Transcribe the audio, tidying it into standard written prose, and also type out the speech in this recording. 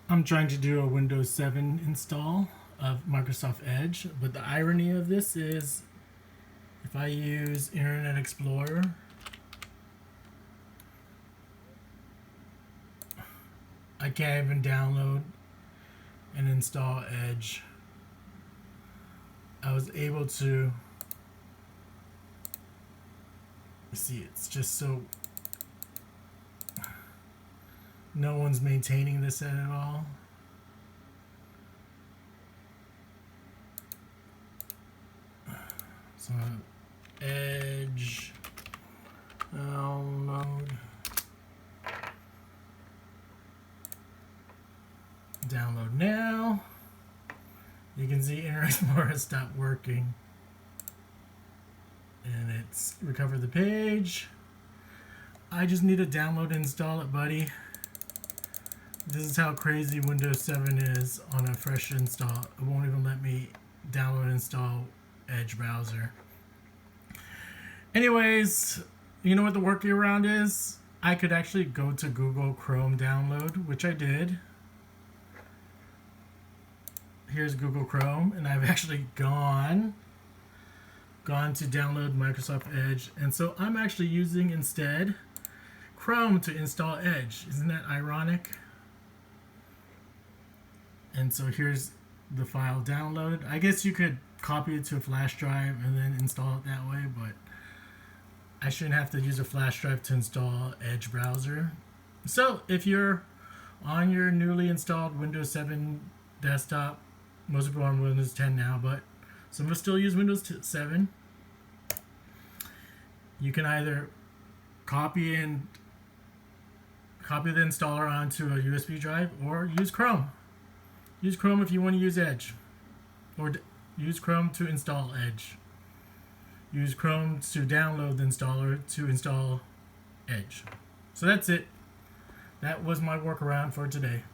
I'm trying to do a Windows 7 install of Microsoft Edge, but the irony of this is if I use Internet Explorer, I can't even download and install Edge. I was able to see, it's just so no one's maintaining this at all. So Edge download now. You can see Internet Explorer has stopped working and it's recovered the page. I just need to download and install it, buddy. This is how crazy Windows 7 is on a fresh install. It won't even let me download and install Edge browser. Anyways, you know what the workaround is? I could actually go to Google Chrome download, which I did. Here's Google Chrome, and I've actually gone to download Microsoft Edge, and so I'm actually using instead Chrome to install Edge. Isn't that ironic? And so here's the file downloaded. I guess you could copy it to a flash drive and then install it that way, but I shouldn't have to use a flash drive to install Edge browser. So if you're on your newly installed Windows 7 desktop, most people are on Windows 10 now, but some will still use Windows 7. You can either copy the installer onto a USB drive or use Chrome. Use Chrome if you want to use Edge, or use Chrome to install Edge. Use Chrome to download the installer to install Edge. So that's it. That was my workaround for today.